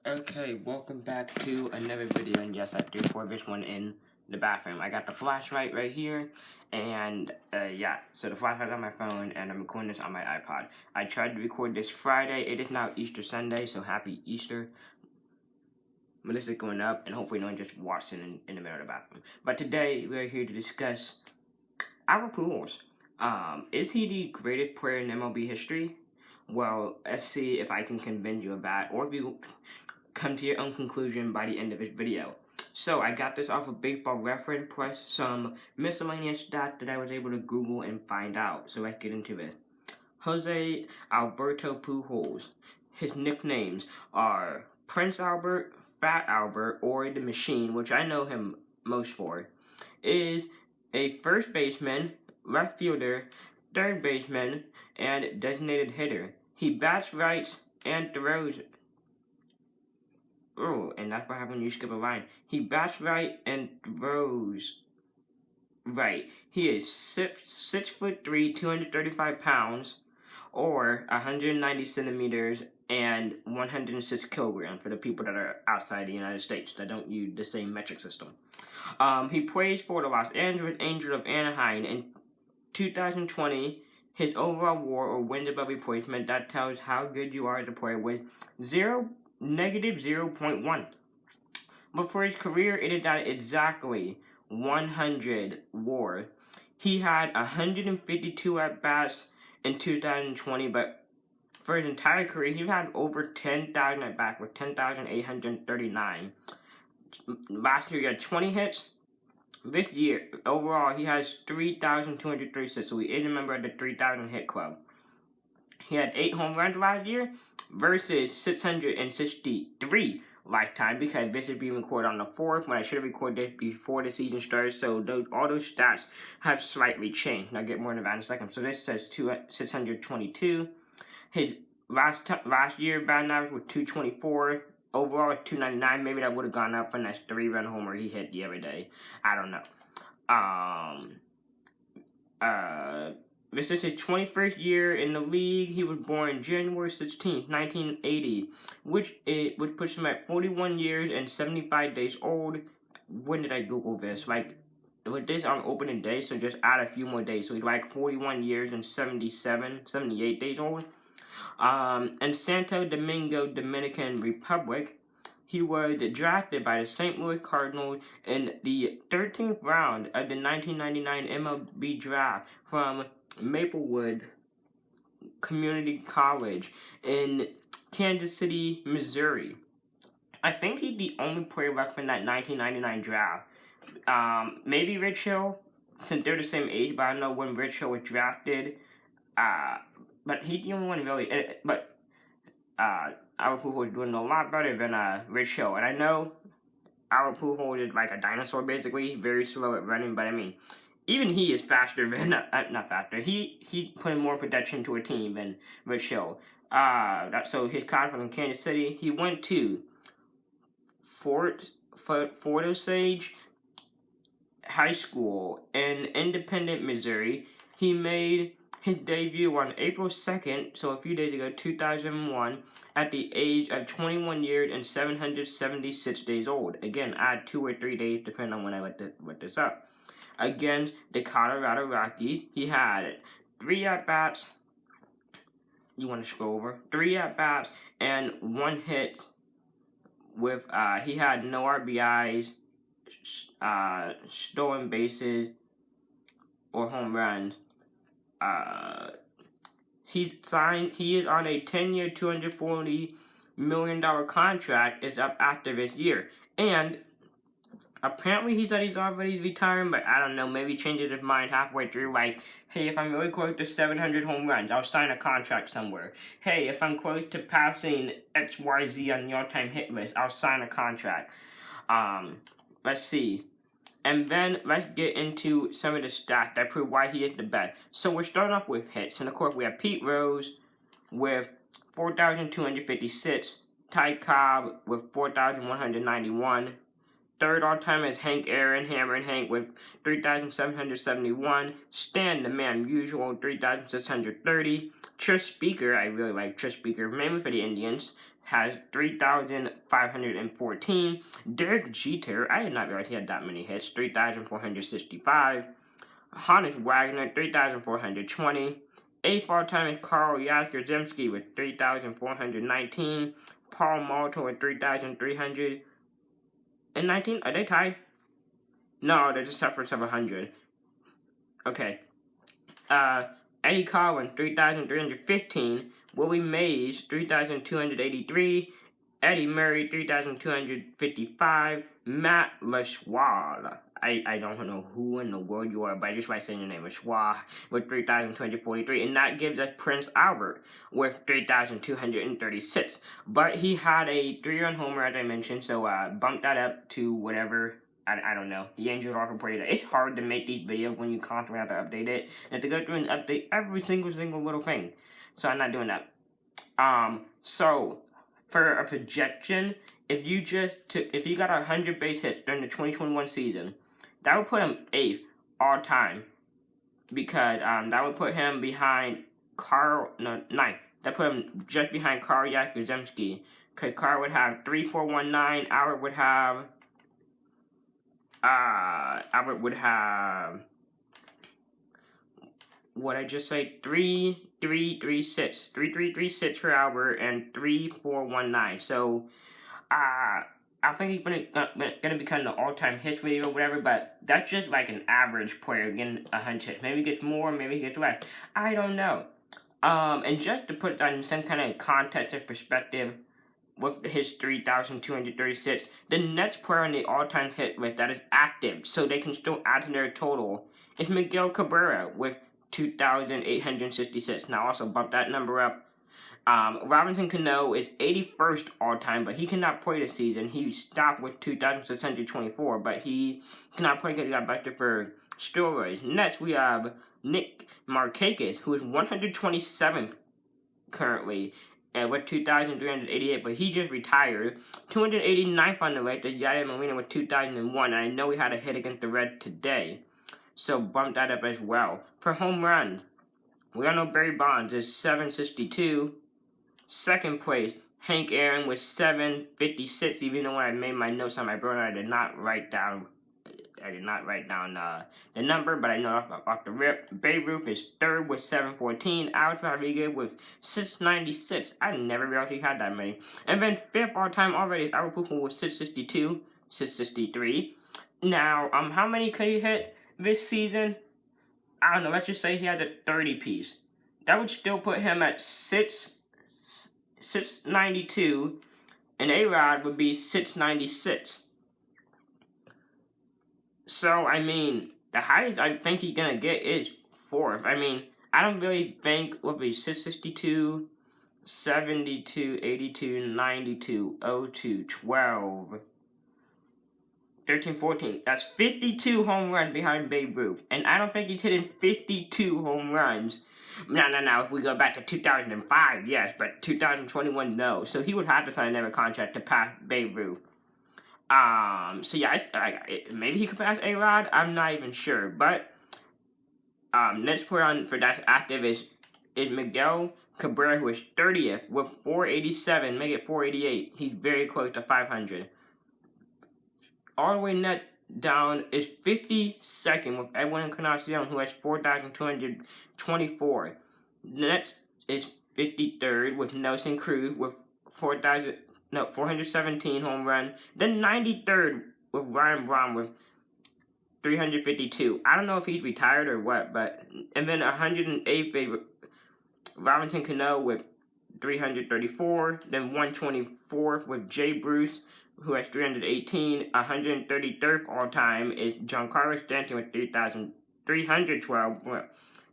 Okay, welcome back to another video, and yes, I have to record this one in the bathroom. I got the flashlight right here, and yeah, so the flashlight's on my phone, and I'm recording this on my iPod. I tried to record this Friday. It is now Easter Sunday, so happy Easter. Melissa's going up, and hopefully no one just walks in the middle of the bathroom. But today, we're here to discuss Albert Pujols. Is he the greatest player in MLB history? Well, let's see if I can convince you of that, or if you come to your own conclusion by the end of this video. So I got this off of Baseball Reference plus some miscellaneous stats that I was able to Google and find out. So let's get into it. Jose Alberto Pujols. His nicknames are Prince Albert, Fat Albert, or the Machine, which I know him most for, is a first baseman, left fielder, third baseman, and designated hitter. He bats right and throws. Oh, and that's what happens when you skip a line. He bats right and throws right. He is 6'3", 235 pounds, or 190 centimeters and 106 kilograms for the people that are outside the United States that don't use the same metric system. He plays for the Los Angeles Angels of Anaheim in 2020. His overall WAR, or wins above replacement, that tells how good you are as a player, was -0.1. But for his career, it is at exactly 100 WAR. He had 152 at-bats in 2020, but for his entire career, he had over 10,000 at-bats with 10,839. Last year, he had 20 hits. This year, overall, he has 3,236, so he is a member of the 3,000 hit club. He had 8 home runs last year versus 663 lifetime, because this is being recorded on the 4th when I should have recorded it before the season started, so all those stats have slightly changed. And I'll get more into that in a second. So this says 622. His last year batting average was 224. Overall, it's 299. Maybe that would have gone up from that 3-run homer he hit the other day. I don't know. This is his 21st year in the league. He was born January 16th, 1980, which puts him at 41 years and 75 days old. When did I Google this? Like, with this on opening day, so just add a few more days. So he's like 41 years and 78 days old. In Santo Domingo, Dominican Republic, he was drafted by the St. Louis Cardinals in the 13th round of the 1999 MLB draft from Maplewood Community College in Kansas City, Missouri. I think he's the only player left in that 1999 draft. Maybe Rich Hill, since they're the same age, but I don't know when Rich Hill was drafted. But he's the only one really. But Albert Pujols is doing a lot better than Rich Hill. And I know Albert Pujols is like a dinosaur, basically. Very slow at running, but I mean, even he is faster than, not faster. He put in more production to a team than Rich Hill. So his college from Kansas City. He went to Fort Osage High School in Independent, Missouri. He made his debut on April 2nd, so a few days ago, 2001, at the age of 21 years and 776 days old. Again, add 2 or 3 days, depending on when I look this up. Against the Colorado Rockies, he had 3 at-bats. You want to scroll over? 3 at-bats and 1 hit. With he had no RBIs, stolen bases, or home runs. He is on a 10-year, $240 million contract. Is up after this year. And apparently he said he's already retiring, but I don't know, maybe changes his mind halfway through, like, hey, if I'm really close to 700 home runs, I'll sign a contract somewhere. Hey, if I'm close to passing XYZ on the all-time hit list, I'll sign a contract. Let's see. And then let's get into some of the stats that prove why he is the best. So we're starting off with hits. And of course we have Pete Rose with 4,256. Ty Cobb with 4,191. Third all-time is Hank Aaron, Hammer and Hank with 3,771. Stan the Man Musial, 3,630. Trish Speaker, I really like Trish Speaker, mainly for the Indians, has 3,514. Derek Jeter, I did not realize he had that many hits, 3,465. Honus Wagner, 3,420. Eighth all-time is Carl Yastrzemski with 3,419. Paul Malto with 3,319. Are they tied? No, they're just separate 700. Okay. Eddie Collins, 3,315. Willie Mays, 3,283. Eddie Murray, 3,255. Matt LaChua. I don't know who in the world you are, but I just like saying your name, LaChua, with 3,243. And that gives us Prince Albert with 3,236. But he had a 3-run homer, as I mentioned, so bump that up to whatever. I don't know. The Angels offer pretty that. It's hard to make these videos when you constantly have to update it. And to go through and update every single little thing. So I'm not doing that. So for a projection, if you got 100 base hits during the 2021 season, that would put him 8th all time. Because that would put him behind 9th. That put him just behind Carl Yastrzemski. Because Carl would have 3,419. Albert would have what I just say, 3,336. 3,336 for Albert and 3,419. So I think he's gonna become the all-time hits leader or whatever, but that's just like an average player getting 100 hits. Maybe he gets more, maybe he gets less. I don't know. And just to put that in some kind of context of perspective, with his 3,236, the next player on the all-time hit list that is active, so they can still add to their total, is Miguel Cabrera with 2,866. Now also bump that number up. Robinson Cano is 81st all-time, but he cannot play this season. He stopped with 2,624, but he cannot play because he got busted for steroids. Next, we have Nick Markakis, who is 127th currently, with 2,388, but he just retired. 289th on the list is Yadier Molina with 2,001, and I know he had a hit against the Reds today, so bump that up as well. For home runs, we all know Barry Bonds is 762. Second place, Hank Aaron with 756, even though when I made my notes on my brother, I did not write down the number, but I know off the rip. Babe Ruth is third with 714. Alex Rodriguez with 696. I never realized he had that many. And then fifth all time already is Albert Pujols with 662, 663. Now, how many could he hit this season? I don't know. Let's just say he had a 30 piece. That would still put him at 692, and A-Rod would be 696. So, I mean, the highest I think he's going to get is 4th. I mean, I don't really think what would be 662, 72, 82, 92, 02, 12, 13, 14. That's 52 home runs behind Babe Ruth. And I don't think he's hitting 52 home runs. No. If we go back to 2005, yes. But 2021, no. So he would have to sign another contract to pass Babe Ruth. So yeah, maybe he could pass A-Rod. I'm not even sure. But next player on for that active is Miguel Cabrera, who is 30th with 487. Make it 488. He's very close to 500. All the way net down is 52nd with Edwin Encarnacion, who has 4,224. Next is 53rd with Nelson Cruz with 417 home run. Then 93rd with Ryan Braun with 352. I don't know if he's retired or what, but and then 108th with Robinson Cano with 334. Then 124th with Jay Bruce, who has 318. 133rd all time is Giancarlo Stanton with 3,312.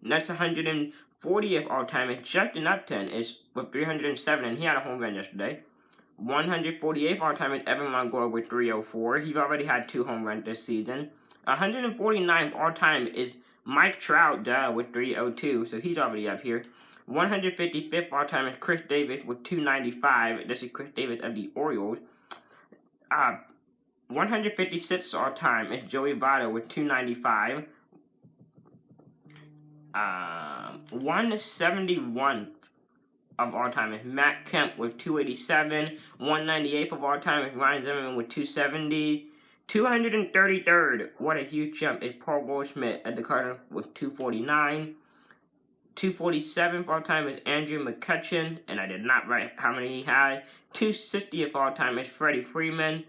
Next 140th all time is Justin Upton is with 307, and he had a home run yesterday. 148th all time is Evan Longoria with 304. He already had 2 home runs this season. 149th all time is Mike Trout with 302, so he's already up here. 155th all time is Chris Davis with 295. This is Chris Davis of the Orioles. 156th all time is Joey Votto with 295. 171 of all time is Matt Kemp with 287. 198th of all time is Ryan Zimmerman with 270. 233rd, what a huge jump, is Paul Goldschmidt at the Cardinals with 249. 247th all time is Andrew McCutchen, and I did not write how many he had. 260th all time is Freddie Freeman.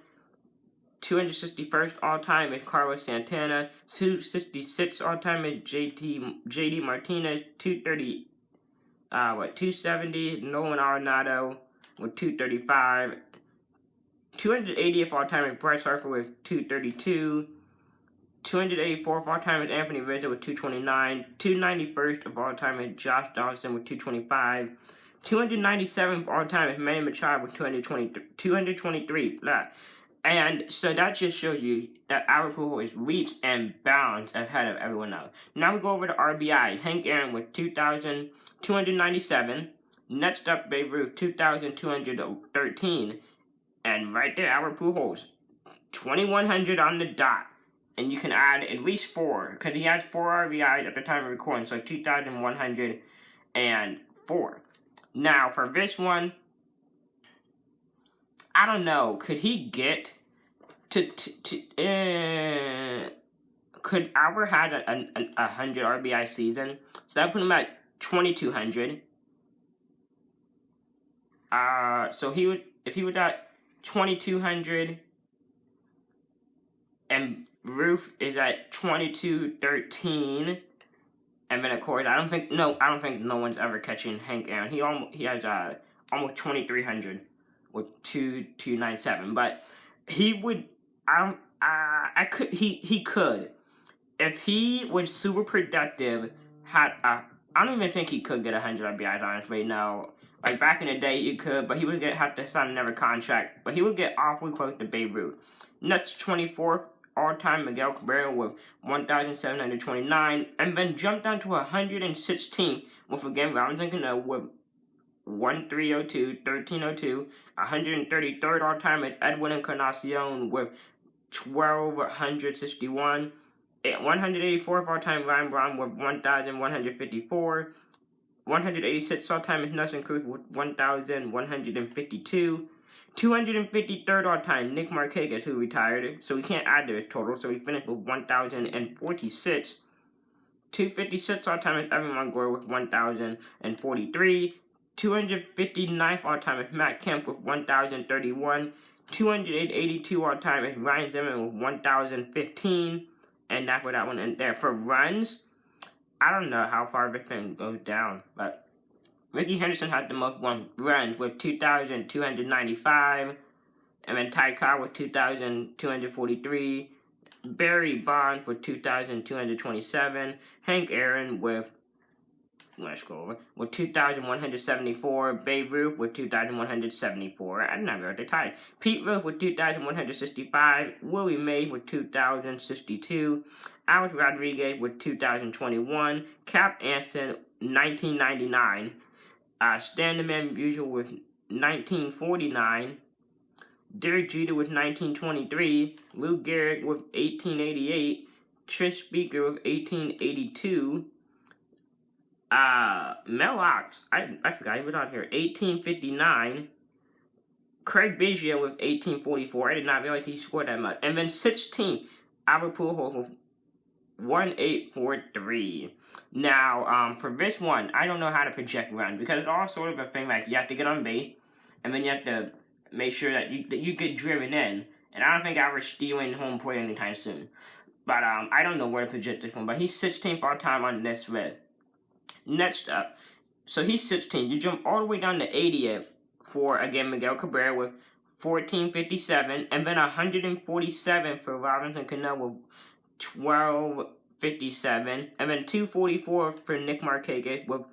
261st all time is Carlos Santana. 266 all time is JD Martinez. 270 Nolan Arenado with 235. 280th all time is Bryce Harper with 232. 284th all time is Anthony Rizzo with 229. 291st of all time is Josh Donaldson with 225. 297th all time is Manny Machado with 223. Blah. And so that just shows you that Albert Pujols is leaps and bounds ahead of everyone else. Now we go over to RBIs. Hank Aaron with 2,297. Next up, Babe Ruth, 2,213. And right there, Albert Pujols, 2,100 on the dot. And you can add at least 4, because he has 4 RBIs at the time of recording, so 2,104. Now, for this one, I don't know, could he get could Albert had a 100 RBI season? So that put him at 2,200. So he would, if he was at 2,200, and Ruth is at 2,213, and then of course I don't think no one's ever catching Hank Aaron. He has almost 2,300 with 2,297, but he would he could if he was super productive. I don't even think he could get 100 RBIs honestly. No, like back in the day he could, but he would have to sign another contract. But he would get awfully close to Babe Ruth. Next, 24th all-time Miguel Cabrera with 1,729, and then jumped down to 116 with again Robinson Cano with 1,302, 1,302. 133rd all-time is Edwin Encarnacion with 1,261. 184th all-time Ryan Braun with 1,154. 186th all-time is Nelson Cruz with 1,152. 253rd all-time Nick Markakis, who retired, so we can't add to his total, so we finished with 1,046. 256th all-time is Evan Longoria with 1,043. 259th all-time is Matt Kemp with 1,031. 282 all-time is Ryan Zimmerman with 1,015. And that's for that one. And there for runs, I don't know how far this thing goes down, but Ricky Henderson had the most runs with 2,295. And then Ty Cobb with 2,243. Barry Bonds with 2,227. Hank Aaron with 2,174. Babe Ruth with 2,174. I did not realize they tied. Pete Rose with 2,165. Willie Mays with 2,062. Alex Rodriguez with 2,021. Cap Anson, 1999. Stan the Man Musial with 1949. Derek Jeter with 1923. Lou Gehrig with 1888. Trish Speaker with 1882. Mel Ox, I forgot he was on here, 1859. Craig Biggio with 1844. I did not realize he scored that much. And then 16th, Albert Pujols with 1843. Now, for this one, I don't know how to project runs because it's all sort of a thing like you have to get on base, and then you have to make sure that you get driven in. And I don't think I was stealing home plate anytime soon. But I don't know where to project this one. But he's 16th all time on this list. Next up, so he's 16. You jump all the way down to 80th for, again, Miguel Cabrera with 1,457. And then 147 for Robinson Cano with 1,257. And then 244 for Nick Markakis with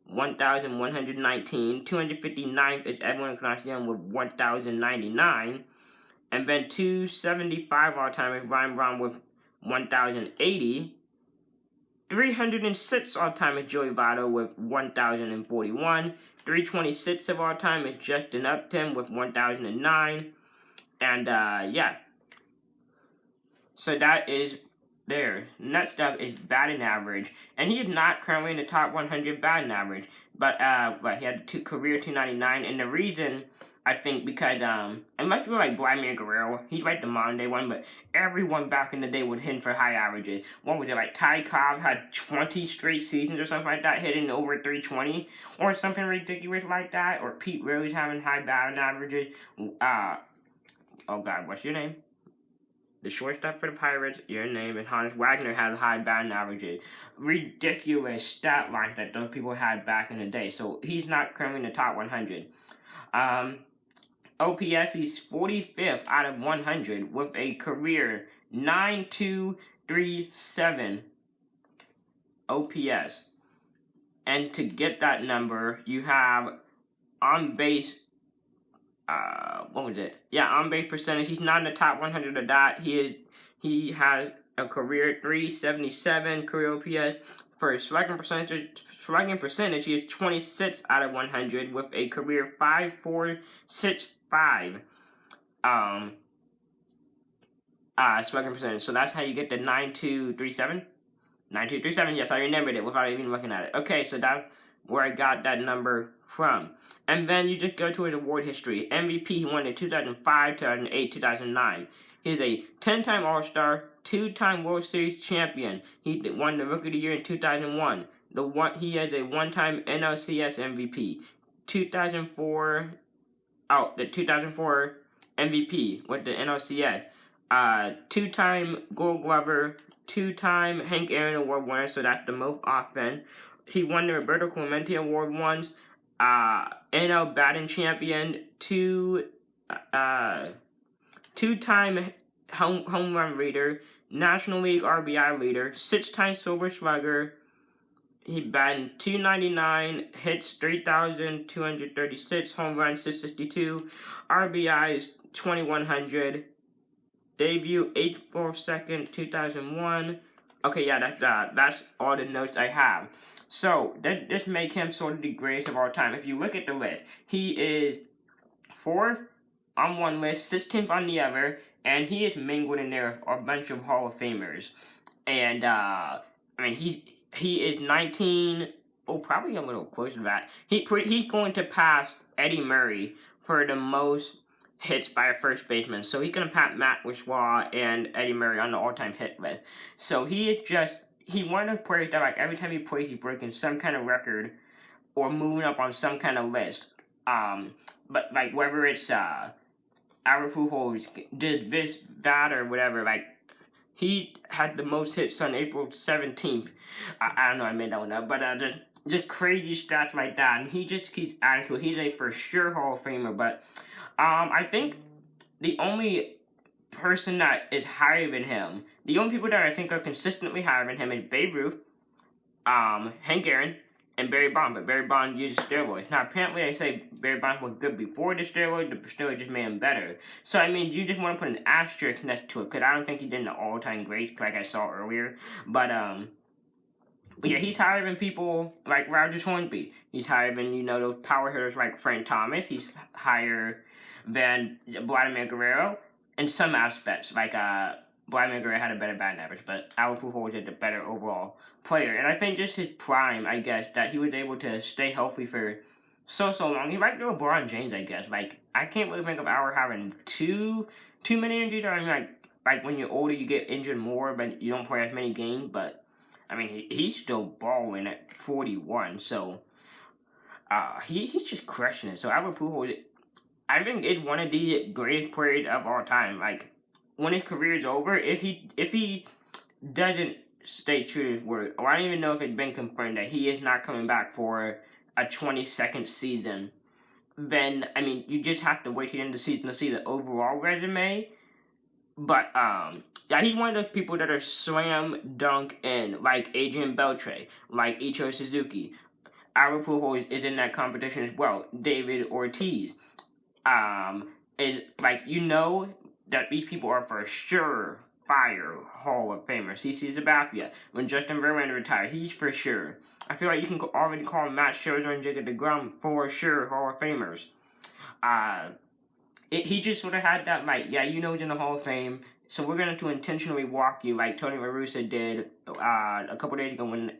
1,119. 259th is Edwin Encarnacion with 1,099. And then 275 all-time is Ryan Braun with 1,080. 306 all-time is Joey Votto with 1,041. 326 of all-time is Justin Upton with 1,009. And, yeah. So that is there. Next up is batting average, and he is not currently in the top 100 batting average, but he had career 299, and the reason, I think, because unless you were like Vladimir Guerrero, he's like the modern day one, but everyone back in the day was hitting for high averages. What was it, like Ty Cobb had 20 straight seasons or something like that, hitting over 320, or something ridiculous like that, or Pete Rose having high batting averages. Oh God, what's your name? The shortstop for the Pirates, your name, and Honus Wagner had high batting averages. Ridiculous stat lines that those people had back in the day. So he's not currently in the top 100. OPS, he's 45th out of 100 with a career 9.237 OPS. And to get that number, you have on base. What was it? Yeah, on base percentage. He's not in the top 100 of that. He has a career 377 career OPS. For slugging percentage, he is 26 out of 100 with a career 5.465 slugging percentage. So that's how you get the 9.237. 9.237. Yes, I remembered it without even looking at it. Okay, so that's where I got that number from. And then you just go to his award history. MVP, he won in 2005, 2008, 2009. He's a 10-time All-Star, 2-time World Series champion. He won the Rookie of the Year in 2001. He has a 1-time NLCS MVP. The 2004 MVP with the NLCS. 2-time Gold Glover, 2-time Hank Aaron Award winner, so that's the most often. He won the Roberto Clemente Award once, NL batting champion, 2-time home run leader, National League RBI leader, 6-time Silver Slugger. He batted .299, hits 3,236, home runs 662, RBIs 2,100. Debut April 2nd, 2001. Okay, yeah, that's all the notes I have. So, this make him sort of the greatest of all time. If you look at the list, he is 4th on one list, 16th on the other, and he is mingled in there with a bunch of Hall of Famers. And, I mean, he is 19, probably a little close to that. He's going to pass Eddie Murray for the most hits by a first baseman. So he's going to pat Matt Wishaw and Eddie Murray on the all-time hit list. So he's one of those players that, like, every time he plays, he's breaking some kind of record or moving up on some kind of list. But, like, whether it's Albert Pujols did this, that, or whatever, like, he had the most hits on April 17th. I don't know, I made that one up, but just crazy stats like that, and he just keeps adding to it. He's a for sure Hall of Famer, but I think the only person that is higher than him, the only people that I think are consistently higher than him is Babe Ruth, Hank Aaron, and Barry Bonds. But Barry Bonds uses steroids. Now, apparently they say Barry Bonds was good before the steroids just made him better. So, I mean, you just want to put an asterisk next to it, because I don't think he did the all-time greats like I saw earlier. But yeah, he's higher than people like Roger Hornsby. He's higher than, those power hitters like Frank Thomas. He's higher than Vladimir Guerrero in some aspects. Like, Vladimir Guerrero had a better batting average, but Albert Pujols is the better overall player. And I think just his prime, I guess, that he was able to stay healthy for so long. He might do LeBron James, I guess. Like, I can't really think of Albert having too many injuries. I mean, like when you're older, you get injured more, but you don't play as many games. But I mean, he's still balling at 41, so he's just crushing it. So Albert Pujols, I think, is one of the greatest players of all time. Like, when his career is over, if he doesn't stay true to his word, or I don't even know if it's been confirmed that he is not coming back for a 22nd season, then, I mean, you just have to wait to the end of the season to see the overall resume. But, yeah, he's one of those people that are slam dunk in, like Adrian Beltre, like Ichiro Suzuki. Albert Pujols is in that competition as well. David Ortiz. Is, like, that these people are for sure fire Hall of Famers. CC Sabathia, when Justin Verlander retired, he's for sure. I feel like you can already call Matt Scherzer and Jacob deGrom for sure Hall of Famers. he just sort of had that, like, yeah, you know he's in the Hall of Fame, so we're going to intentionally walk you, like Tony La Russa did a couple days ago when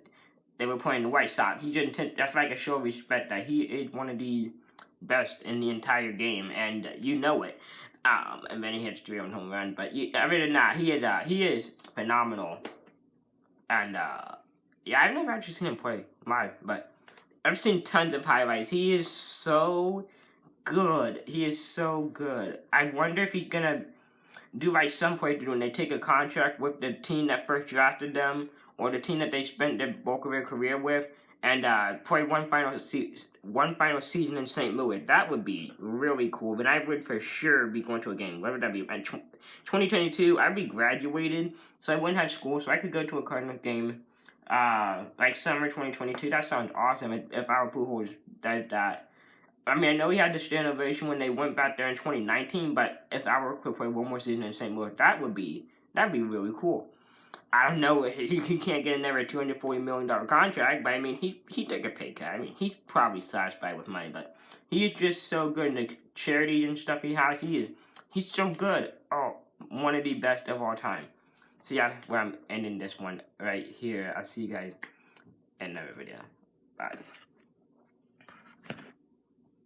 they were playing the White Sox. That's like a show of respect that he is one of the best in the entire game, and you know it. And then he hits 3 on home run, but other than that, he is phenomenal. And yeah, I've never actually seen him play live, but I've seen tons of highlights. He is so good. He is so good. I wonder if he's gonna do like some players do when they take a contract with the team that first drafted them or the team that they spent the bulk of their career with, and play one final season in St. Louis. That would be really cool. But I would for sure be going to a game. What would that be? 2022, I'd be graduated, so I wouldn't have school, so I could go to a Cardinals game. Like summer 2022. That sounds awesome. If Albert Pujols does that. I mean, I know he had the standing ovation when they went back there in 2019, but if Albert could play one more season in St. Louis, that'd be really cool. I don't know, he can't get another $240 million contract, but I mean, he took a pay cut. I mean, he's probably satisfied with money, but he is just so good in the charity and stuff he has. He's so good. Oh, one of the best of all time. So yeah, that's where I'm ending this one right here. I'll see you guys in another video. Bye.